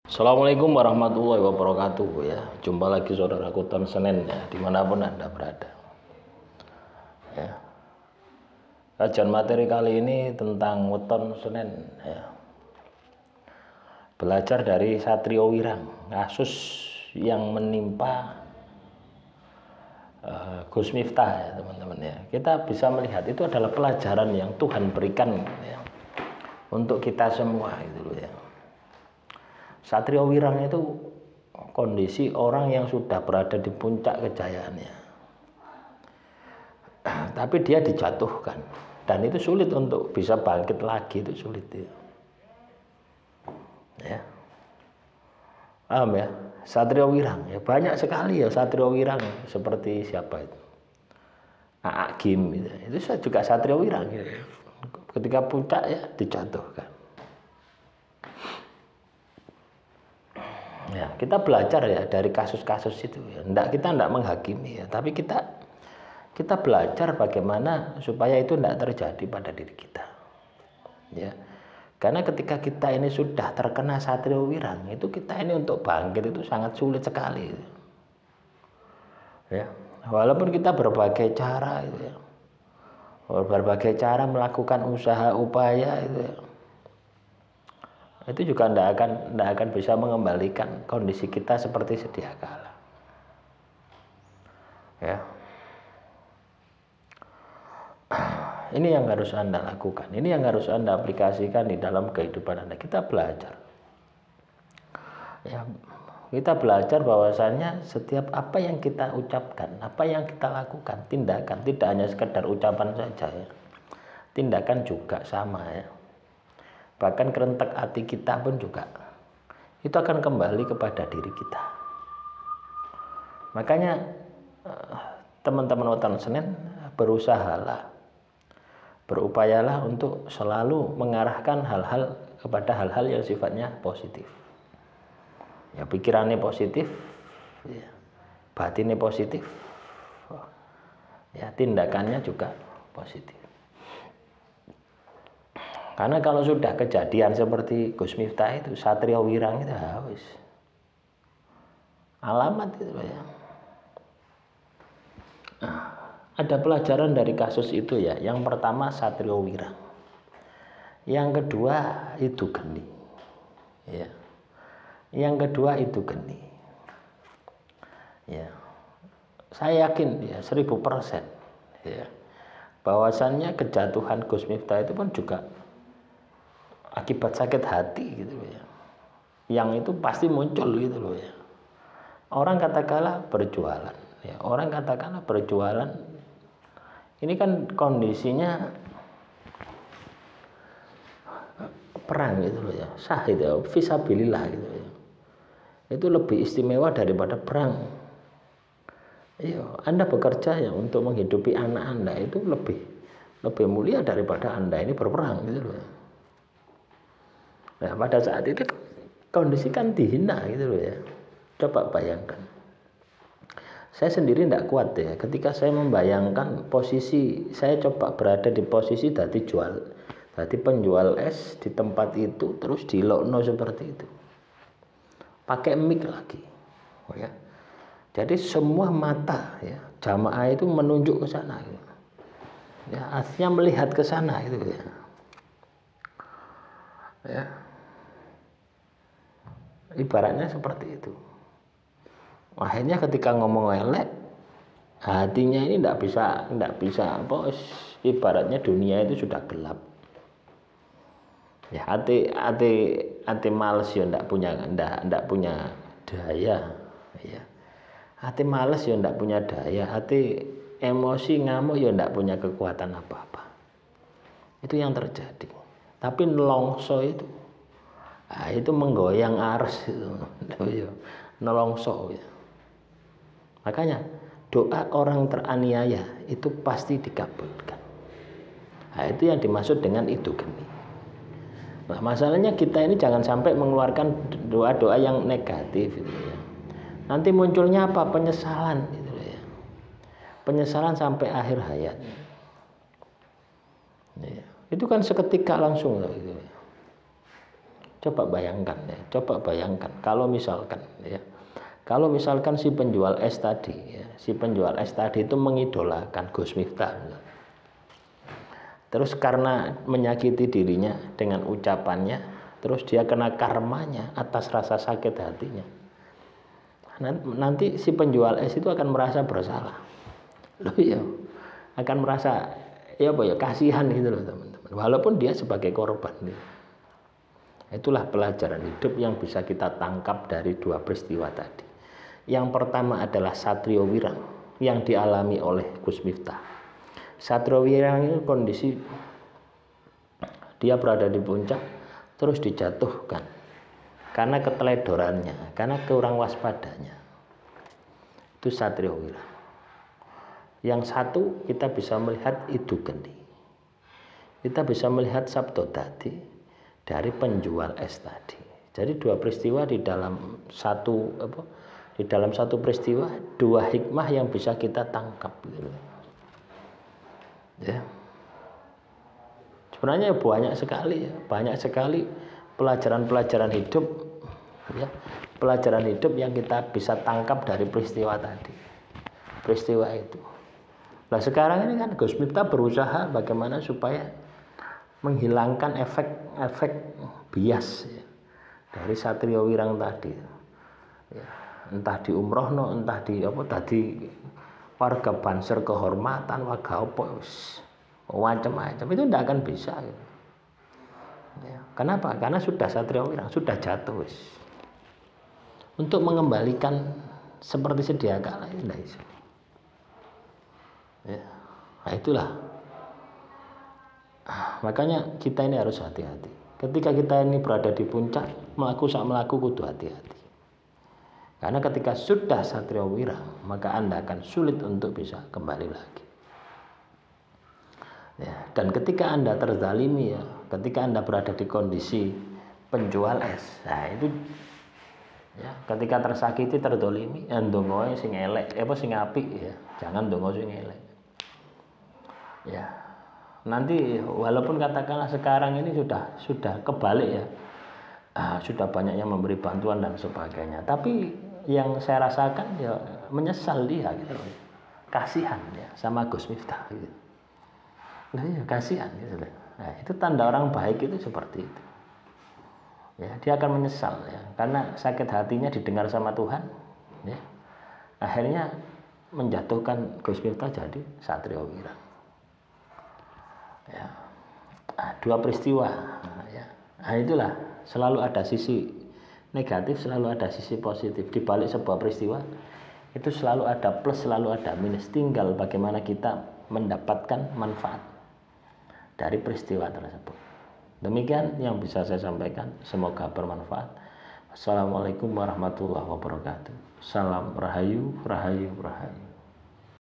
Assalamualaikum warahmatullahi wabarakatuh ya. Jumpa lagi saudaraku Ton Senin ya, dimanapun Anda berada ya. Kajian materi kali ini tentang weton Senin ya. Belajar dari Satrio Wirang, kasus yang menimpa Gus Miftah ya teman-teman ya. Kita bisa melihat itu adalah pelajaran yang Tuhan berikan ya, untuk kita semua gitu loh ya. Satrio Wirang itu kondisi orang yang sudah berada di puncak kejayaannya, tapi dia dijatuhkan dan itu sulit untuk bisa bangkit lagi, itu sulit ya. Paham ya? Satrio Wirang ya, banyak sekali ya Satrio Wirang, seperti siapa itu, Aa Gim itu juga Satrio Wirang gitu. Ketika puncak ya dijatuhkan. Ya, kita belajar ya dari kasus-kasus itu ya. Kita tidak menghakimi ya, tapi kita belajar bagaimana supaya itu tidak terjadi pada diri kita. Ya. Karena ketika kita ini sudah terkena Satrio Wirang, itu kita ini untuk bangkit itu sangat sulit sekali. Ya. Walaupun kita berbagai cara itu ya. Berbagai cara melakukan usaha upaya itu ya. Itu juga tidak akan bisa mengembalikan kondisi kita seperti sedia kala. Ya. Ini yang harus Anda lakukan, ini yang harus Anda aplikasikan di dalam kehidupan Anda. Kita belajar. Ya, kita belajar bahwasannya setiap apa yang kita ucapkan, apa yang kita lakukan, tindakan tidak hanya sekedar ucapan saja ya. Tindakan juga sama ya. Bahkan kerentek hati kita pun juga itu akan kembali kepada diri kita. Makanya teman-teman weton Senin berupayalah untuk selalu mengarahkan hal-hal kepada hal-hal yang sifatnya positif. Ya, pikirannya positif, ya, batinnya positif, ya, tindakannya juga positif. Karena kalau sudah kejadian seperti Gus Miftah itu, Satrio Wirang itu harus alamat itu ya. Nah, ada pelajaran dari kasus itu ya. Yang pertama Satrio Wirang, yang kedua itu geni, ya. Yang kedua itu geni, ya. Saya yakin ya 1000% ya, bahwasannya kejatuhan Gus Miftah itu pun juga akibat sakit hati gitu ya. Yang itu pasti muncul gitu loh ya. Orang katakanlah berjualan ya, orang katakanlah berjualan ini kan kondisinya perang gitu loh ya, sah itu ya, fisabilillah gitu ya. Itu lebih istimewa daripada perang. Iya, Anda bekerja ya untuk menghidupi anak Anda itu lebih mulia daripada Anda ini berperang gitu loh. Nah, pada saat itu kondisi kan dihina gitu loh ya. Coba bayangkan. Saya sendiri tidak kuat ya ketika saya membayangkan posisi saya, coba berada di posisi tadi penjual es di tempat itu, terus di lokno seperti itu. Pakai mic lagi. Oh ya. Jadi semua mata ya jamaah itu menunjuk ke sana gitu. Ya, artinya melihat ke sana itu ya. Ya. Ibaratnya seperti itu. Akhirnya ketika ngomong elek, hatinya ini tidak bisa bos. Ibaratnya dunia itu sudah gelap. Ya, hati males ya tidak punya daya. Ya. Hati males ya tidak punya daya. Hati emosi ngamuk ya tidak punya kekuatan apa-apa. Itu yang terjadi. Tapi nelongso itu, itu menggoyang arus itu, nelongso ya. Makanya doa orang teraniaya itu pasti dikabulkan. Nah, itu yang dimaksud dengan itu geni. Nah, masalahnya kita ini jangan sampai mengeluarkan doa-doa yang negatif gitu ya. Nanti munculnya apa? Penyesalan gitu ya. Penyesalan sampai akhir hayat. Ya. Itu kan seketika langsung gitu ya. Coba bayangkan ya, coba bayangkan kalau misalkan ya, kalau misalkan si penjual es tadi ya, si penjual es tadi itu mengidolakan Gus Miftah, terus karena menyakiti dirinya dengan ucapannya, terus dia kena karmanya atas rasa sakit hatinya. Nanti si penjual es itu akan merasa bersalah, loh ya, akan merasa ya apa ya, kasihan gitu loh teman-teman, walaupun dia sebagai korban gitu. Itulah pelajaran hidup yang bisa kita tangkap dari dua peristiwa tadi. Yang pertama adalah Satrio Wirang yang dialami oleh Gus Miftah. Satrio Wirang itu kondisi dia berada di puncak terus dijatuhkan karena keteledorannya, karena kurang waspadanya. Itu Satrio Wirang. Yang satu kita bisa melihat Idu Geni. Kita bisa melihat Sabto Dadi dari penjual es tadi. Jadi dua peristiwa di dalam satu peristiwa, dua hikmah yang bisa kita tangkap gitu. Ya. Sebenarnya banyak sekali pelajaran-pelajaran hidup ya, pelajaran hidup yang kita bisa tangkap dari peristiwa tadi. Peristiwa itu. Nah, sekarang ini kan Gus Miftah berusaha bagaimana supaya menghilangkan efek bias ya, dari Satrio Wirang tadi ya, entah di umrohno, entah di apa tadi warga Banser kehormatan, warga apa macam-macam, itu tidak akan bisa gitu. Ya, kenapa? Karena sudah Satrio Wirang sudah jatuh wis. Untuk mengembalikan seperti sedia kala itu tidak bisa ya. Nah, itulah makanya kita ini harus hati-hati. Ketika kita ini berada di puncak, melaku kudu hati-hati. Karena ketika sudah Satrio Wirang, maka Anda akan sulit untuk bisa kembali lagi. Ya, dan ketika Anda terzalimi ya, ketika Anda berada di kondisi penjual es, nah itu ya, ketika tersakiti, terzalimi, ndonga sing elek, sing apik ya, jangan ndonga sing elek. Ya. Nanti walaupun katakanlah sekarang ini sudah kebalik ya, sudah banyak yang memberi bantuan dan sebagainya, tapi yang saya rasakan ya menyesal dia gitu loh, kasihan ya sama Gus Miftah gitu. Nah ya kasihan gitu loh. Nah, itu tanda orang baik itu seperti itu ya, dia akan menyesal ya, karena sakit hatinya didengar sama Tuhan ya, akhirnya menjatuhkan Gus Miftah jadi Satrio Wirang ya. Dua peristiwa ya. Nah, itulah selalu ada sisi negatif, selalu ada sisi positif di balik sebuah peristiwa. Itu selalu ada plus, selalu ada minus, tinggal bagaimana kita mendapatkan manfaat dari peristiwa tersebut. Demikian yang bisa saya sampaikan, semoga bermanfaat. Assalamualaikum warahmatullahi wabarakatuh. Salam rahayu, rahayu, rahayu.